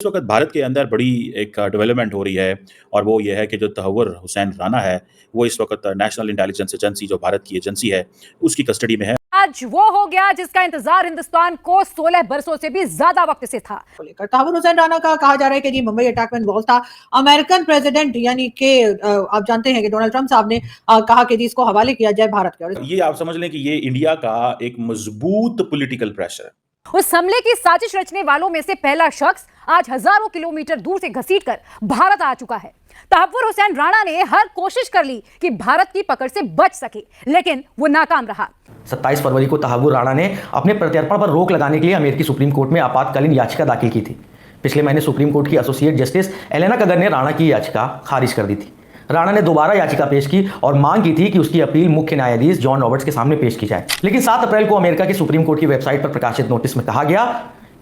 इस वक़्त भारत के अंदर बड़ी एक डेवलपमेंट हो रही है और वो ये है कि जो तहव्वुर हुसैन राना है, वो इस वक़्त नेशनल इंटेलिजेंस एजेंसी जो भारत की एजेंसी है, उसकी कस्टडी में है। आज वो हो गया जिसका इंतजार हिंदुस्तान को 16 बरसों से भी ज्यादा वक्त से था। तहव्वुर हुसैन राना का कहा जा रहा है कि जी मुंबई अटैक में इन्वॉल्व था। अमेरिकन प्रेसिडेंट यानी कि आप जानते हैं कि डोनाल्ड ट्रंप साहब ने कहा कि जी इसको हवाले किया जाए भारत के। और ये आप समझ लें कि ये इंडिया का एक मजबूत पॉलिटिकल प्रेशर है। उस हमले की साजिश रचने वालों में से पहला शख्स आज हजारों किलोमीटर दूर से घसीटकर भारत आ चुका है। तहव्वुर हुसैन राणा ने हर कोशिश कर ली कि भारत की पकड़ से बच सके, लेकिन वो नाकाम रहा। 27 फरवरी को तहव्वुर राणा ने अपने प्रत्यर्पण पर रोक लगाने के लिए अमेरिकी सुप्रीम कोर्ट में आपातकालीन याचिका दाखिल की थी। पिछले महीने सुप्रीम कोर्ट की एसोसिएट जस्टिस एलेना कगर ने राणा की याचिका खारिज कर दी थी। राणा ने दोबारा याचिका पेश की और मांग की थी कि उसकी अपील मुख्य न्यायाधीश जॉन रॉबर्ट्स के सामने पेश की जाए। लेकिन 7 अप्रैल को अमेरिका की सुप्रीम कोर्ट की वेबसाइट पर प्रकाशित नोटिस में कहा गया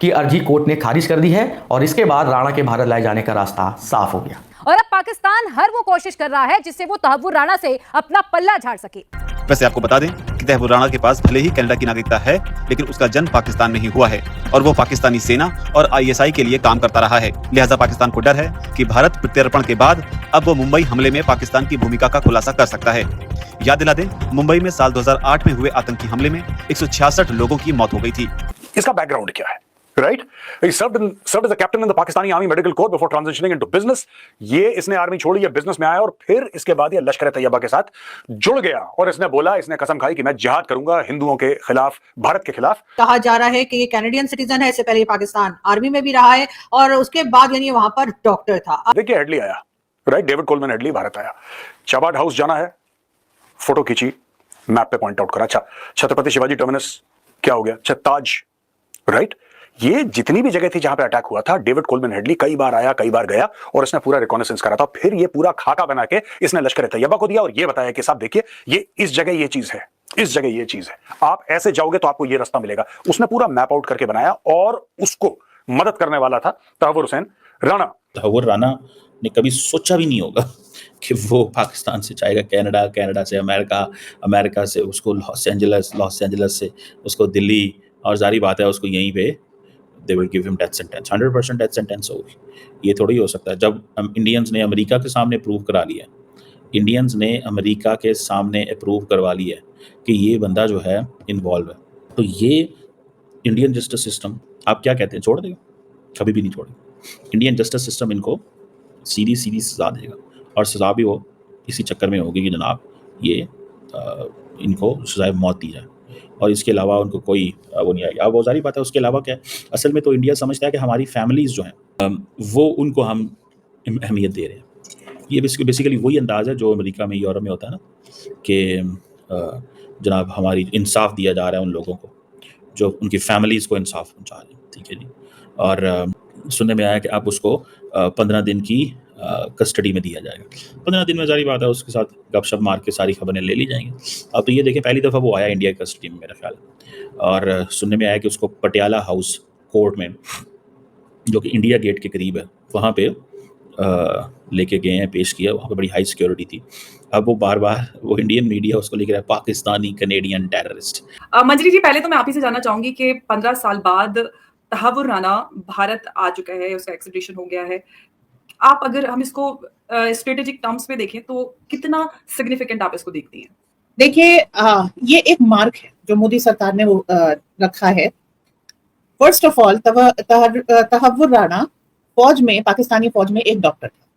कि अर्जी कोर्ट ने खारिज कर दी है और इसके बाद राणा के भारत लाए जाने का रास्ता साफ हो गया। और अब पाकिस्तान हर वो कोशिश कर रहा है जिससे वो तहव्वुर राणा से अपना पल्ला झाड़ सके। वैसे आपको बता दें कि तहव्वुर राणा के पास भले ही कनाडा की नागरिकता है, लेकिन उसका जन्म पाकिस्तान में ही हुआ है और वो पाकिस्तानी सेना और आईएसआई के लिए काम करता रहा है। लिहाजा पाकिस्तान को डर है कि भारत प्रत्यर्पण के बाद अब वो मुंबई हमले में पाकिस्तान की भूमिका का खुलासा कर सकता है। याद दिला दें, मुंबई में साल 2008 में हुए आतंकी हमले में 166 लोगों की मौत हो गई थी। इसका बैकग्राउंड क्या है? Right? He served as a captain in the Pakistani Army Medical Corps before transitioning into business. ये इसने आर्मी छोड़ी, ये बिजनेस में आया और फिर इसके बाद ये लश्कर तैयबा के साथ जुड़ गया और इसने बोला, इसने कसम खाई कि मैं जिहाद करूंगा हिंदुओं के खिलाफ, भारत के खिलाफ। कहा जा रहा है कि ये कैनेडियन सिटीजन है, इससे पहले पाकिस्तान आर्मी में भी रहा है और उसके बाद यानी वहां पर डॉक्टर था। देखिए हेडली आया, right, David Coleman Headley Bharat आया, चाबाड हाउस जाना है, फोटो खींची, मैप पे पॉइंट आउट करा। अच्छा, छत्रपति शिवाजी टर्मिनस क्या हो गया? अच्छा, ताज, राइट। ये जितनी भी जगह थी जहां पे अटैक हुआ था, डेविड कोलमैन हेडली कई बार आया, कई बार गया और इसने पूरा रिकॉनेसेंस करा था। फिर ये पूरा खाका बना के इसने लश्कर तैयबा को दिया और ये बताया कि साहब देखिए, ये इस जगह ये चीज है, इस जगह ये चीज है, आप ऐसे जाओगे तो आपको ये रास्ता मिलेगा। उसने पूरा मैप आउट करके बनाया और उसको मदद करने वाला था तहव्वुर हुसैन राणा। तहव्वुर राणा ने कभी सोचा भी नहीं होगा कि वो पाकिस्तान से जाएगा कनाडा, कनाडा से अमेरिका, अमेरिका से उसको लॉस एंजलिस से उसको दिल्ली, और जारी बात है उसको यहीं पे they will give him death sentence, 100% death sentence होगी। ये थोड़ी हो सकता है। जब इंडियंस ने अमेरिका के सामने प्रूव करा लिया, इंडियंस ने अमेरिका के सामने अप्रूव करवा लिया कि ये बंदा जो है इन्वॉल्व है, तो ये इंडियन जस्टिस सिस्टम आप क्या कहते हैं, छोड़ देगा? कभी भी नहीं छोड़ेगा। इंडियन जस्टिस सिस्टम इनको सीधी सजा देगा और सजा भी वो इसी चक्कर में होगी कि जनाब ये इनको सजाए मौत दी जाए और इसके अलावा उनको कोई वो नहीं आएगी। अब वो सारी बात है, उसके अलावा क्या है, असल में तो इंडिया समझता है कि हमारी फैमिलीज़ जो हैं वो उनको हम अहमियत दे रहे हैं। ये बेसिकली वही अंदाज़ है जो अमेरिका में, यूरोप में होता है ना, कि जनाब हमारी इंसाफ दिया जा रहा है उन लोगों को जो उनकी फैमिलीज़ को इंसाफ पहुँचा रहे हैं, ठीक है जी। और सुनने में आया कि अब उसको 15 दिन की कस्टडी में दिया जाएगा। 15 दिन में जारी बात है उसके साथ गपशप मार के सारी खबरें ले ली जाएंगी। अब तो ये देखें, पहली दफ़ा वो आया इंडिया की कस्टडी में मेरा ख्याल, और सुनने में आया कि उसको पटियाला हाउस कोर्ट में, जो कि इंडिया गेट के करीब है, वहाँ पे लेके गए हैं, पेश किया। वहाँ पे बड़ी हाई सिक्योरिटी थी। अब वो बार बार वो इंडियन मीडिया उसको लिख रहा है पाकिस्तानी कनेडियन टेररिस्ट। मंजरी जी, पहले तो मैं आप ही से जानना चाहूँगी कि 15 साल बाद तहव्वुर राणा भारत आ चुका है, उसका एक्सट्रेडिशन हो गया है। आप अगर हम इसको स्ट्रेटेजिक टर्म्स में देखें तो कितना सिग्निफिकेंट आप इसको देखती हैं? देखिए, ये एक मार्क है जो मोदी सरकार ने रखा है। First of all, Tahawwur Rana फौज में, पाकिस्तानी फौज में एक डॉक्टर था,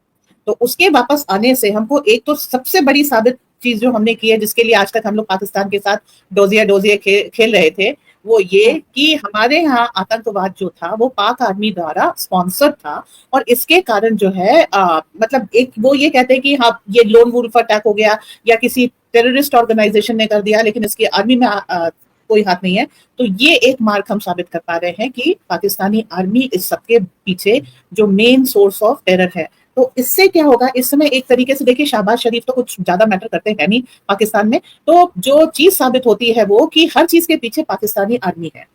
तो उसके वापस आने से हमको एक तो सबसे बड़ी साबित चीज जो हमने की है, जिसके लिए आज तक हम लोग पाकिस्तान के साथ डोजिया खेल रहे थे, वो ये कि हमारे यहाँ आतंकवाद जो था वो पाक आर्मी द्वारा स्पॉन्सर्ड था। और इसके कारण जो है मतलब एक वो ये कहते हैं कि हाँ ये लोन वुल्फ अटैक हो गया या किसी टेररिस्ट ऑर्गेनाइजेशन ने कर दिया, लेकिन इसकी आर्मी में कोई हाथ नहीं है। तो ये एक मार्क हम साबित कर पा रहे हैं कि पाकिस्तानी आर्मी इस सबके पीछे जो मेन सोर्स ऑफ टेरर है। तो इससे क्या होगा, इस समय एक तरीके से देखिए, शहबाज शरीफ तो कुछ ज्यादा मैटर करते हैं नहीं पाकिस्तान में, तो जो चीज साबित होती है वो कि हर चीज के पीछे पाकिस्तानी आर्मी है।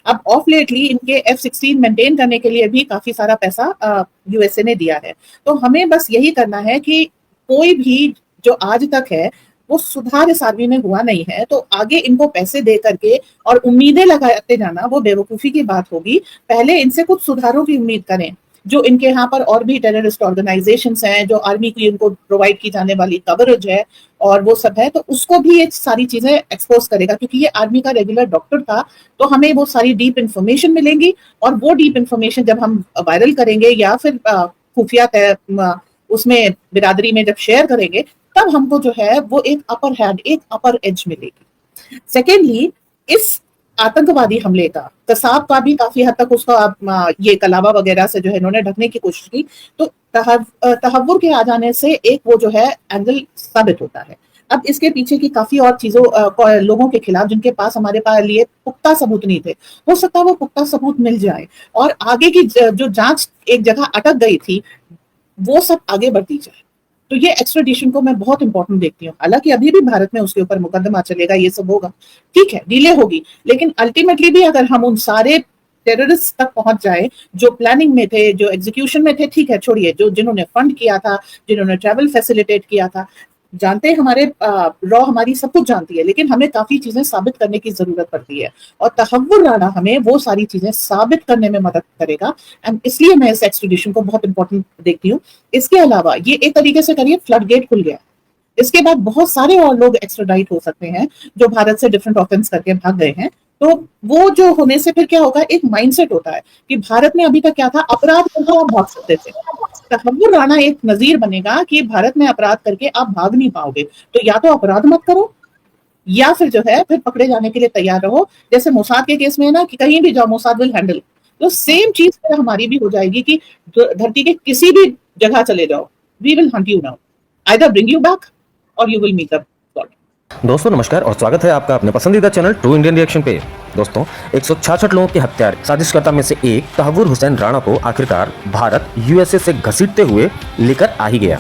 अब ऑफ लेटली इनके F-16 मेंटेन करने के लिए भी काफी सारा पैसा यूएसए ने दिया है। तो हमें बस यही करना है कि कोई भी जो आज तक है वो सुधार इस आर्मी में हुआ नहीं है, तो आगे इनको पैसे दे करके और उम्मीदें लगाते जाना वो बेवकूफी की बात होगी। पहले इनसे कुछ सुधारों की उम्मीद करें। जो इनके यहाँ पर और भी टेररिस्ट ऑर्गेनाइजेशंस हैं, जो आर्मी की इनको प्रोवाइड की जाने वाली कवरेज है और वो सब है, तो उसको भी ये सारी चीजें एक्सपोज करेगा, क्योंकि ये आर्मी का रेगुलर डॉक्टर था, तो हमें वो सारी डीप इंफॉर्मेशन मिलेंगी, और वो डीप इंफॉर्मेशन जब हम वायरल करेंगे या फिर खुफिया उसमें बिरादरी में जब शेयर करेंगे, तब हमको जो है वो एक अपर हैंड, एक अपर एज मिलेगी। सेकेंडली, इस आतंकवादी हमले का, कसाब का भी काफी हद तक उसका ये कलावा वगैरह से जो है इन्होंने ढकने की कोशिश की, तो तहव्वुर के आ जाने से एक वो जो है एंगल साबित होता है। अब इसके पीछे की काफी और चीजों लोगों के खिलाफ जिनके पास हमारे पास लिए पुख्ता सबूत नहीं थे, हो सकता है वो पुख्ता सबूत मिल जाए और आगे की जो जांच एक जगह अटक गई थी वो सब आगे बढ़ती जाए। तो ये एक्स्ट्राडिशन को मैं बहुत इंपॉर्टेंट देखती हूँ। हालांकि अभी भी भारत में उसके ऊपर मुकदमा चलेगा, ये सब होगा, ठीक है, डिले होगी, लेकिन अल्टीमेटली भी अगर हम उन सारे टेररिस्ट तक पहुंच जाए जो प्लानिंग में थे, जो एग्जीक्यूशन में थे, ठीक है, छोड़िए, जो जिन्होंने फंड किया था, जिन्होंने ट्रैवल फैसिलिटेट किया था, जानते हैं हमारे रॉ हमारी सब कुछ जानती है, लेकिन हमें काफी चीजें साबित करने की जरूरत पड़ती है और तहव्वुर राणा हमें वो सारी चीजें साबित करने में मदद करेगा। एंड इसलिए मैं इस एक्सट्रेडिशन को बहुत इंपॉर्टेंट देखती हूँ। इसके अलावा ये एक तरीके से करिए फ्लड गेट खुल गया, इसके बाद बहुत सारे और लोग एक्स्ट्राडाइट हो सकते हैं जो भारत से डिफरेंट ऑफेंस करके भाग गए हैं। तो वो जो होने से फिर क्या होगा, एक माइंडसेट होता है कि भारत में अभी तक क्या था, अपराध करके आप भाग सकते थे, तहव्वुर राणा एक नजीर बनेगा कि भारत में अपराध करके आप भाग नहीं पाओगे, तो या तो अपराध मत करो या फिर जो है फिर पकड़े जाने के लिए तैयार रहो। जैसे मोसाद के केस में है ना कि कहीं भी जाओ मोसाद विल हैंडल, तो सेम चीज हमारी भी हो जाएगी कि धरती के किसी भी जगह चले जाओ, we will hunt you down, either bring you back और यू विल मीट अप। दोस्तों नमस्कार और स्वागत है आपका अपने पसंदीदा चैनल ट्रू इंडियन रिएक्शन पे। दोस्तों 166 लोगों के हत्यारे साजिशकर्ता में से एक तहव्वुर हुसैन राणा को आखिरकार भारत यूएसए से घसीटते हुए लेकर आ ही गया।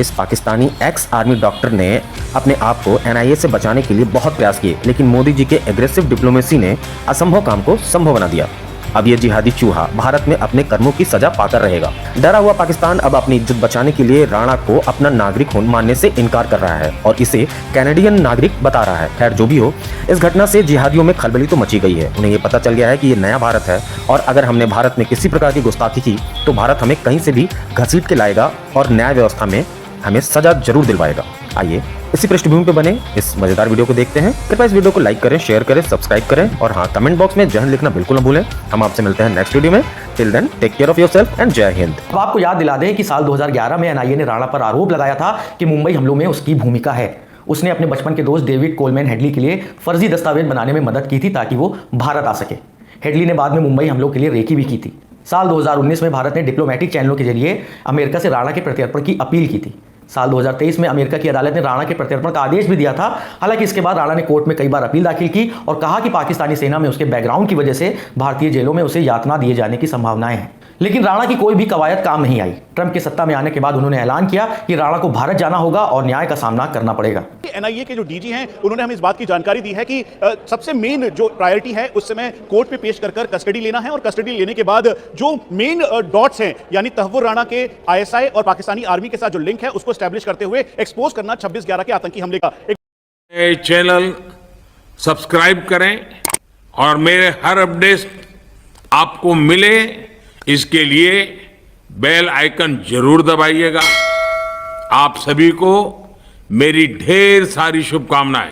इस पाकिस्तानी एक्स आर्मी डॉक्टर ने अपने आप को एनआईए से बचाने के लिए बहुत प्रयास किए, लेकिन मोदी जी के एग्रेसिव डिप्लोमेसी ने असंभव काम को संभव बना दिया। अब ये जिहादी चूहा भारत में अपने कर्मों की सजा पाकर रहेगा। डरा हुआ पाकिस्तान अब अपनी इज्जत बचाने के लिए राणा को अपना नागरिक मानने से इनकार कर रहा है और इसे कैनेडियन नागरिक बता रहा है। खैर जो भी हो, इस घटना से जिहादियों में खलबली तो मची गई है। उन्हें ये पता चल गया है कि ये नया भारत है और अगर हमने भारत में किसी प्रकार की गुस्ताखी की तो भारत हमें कहीं से भी घसीट के लाएगा और न्याय व्यवस्था में हमें सजा जरूर दिलवाएगा। आइए इसी पृष्ठभूमि पे बने इस मजेदार वीडियो को देखते हैं। कृपया इस वीडियो को लाइक करें, शेयर करें, सब्सक्राइब करें और हाँ, कमेंट बॉक्स में जय हिंद लिखना बिल्कुल न भूलें। हम आपसे मिलते हैं नेक्स्ट वीडियो में। Till then take care of yourself and जय हिंद। अब आपको याद दिला दें कि साल 2011 में एनआईए ने राणा पर आरोप लगाया था कि मुंबई हमलों में उसकी भूमिका है। उसने अपने बचपन के दोस्त डेविड कोलमैन हेडली के लिए फर्जी दस्तावेज बनाने में मदद की थी ताकि वो भारत आ सके। हेडली ने बाद में मुंबई हमलों के लिए रेकी भी की थी। साल 2019 में भारत ने डिप्लोमेटिक चैनलों के जरिए अमेरिका से राणा के प्रत्यर्पण की अपील की थी। साल 2023 में अमेरिका की अदालत ने राणा के प्रत्यर्पण का आदेश भी दिया था। हालांकि इसके बाद राणा ने कोर्ट में कई बार अपील दाखिल की और कहा कि पाकिस्तानी सेना में उसके बैकग्राउंड की वजह से भारतीय जेलों में उसे यातना दिए जाने की संभावनाएं हैं। लेकिन राणा की कोई भी कवायद काम नहीं आई। ट्रंप के सत्ता में आने के बाद उन्होंने ऐलान किया कि राणा को भारत जाना होगा और न्याय का सामना करना पड़ेगा। एनआईए के जो डीजी हैं उन्होंने हमें इस बात की जानकारी दी है कि सबसे मेन जो प्रायोरिटी है उस समय कोर्ट पे पेश कर कस्टडी लेना है और कस्टडी लेने के बाद जो मेन डॉट्स हैं यानी तहव्वुर राणा के आईएसआई और पाकिस्तानी आर्मी के साथ जो लिंक है उसको एस्टैब्लिश करते हुए एक्सपोज करना 26/11 के आतंकी हमले का। चैनल सब्सक्राइब करें और मेरे हर अपडेट आपको मिले इसके लिए बेल आइकन जरूर दबाइएगा। आप सभी को मेरी ढेर सारी शुभकामनाएं।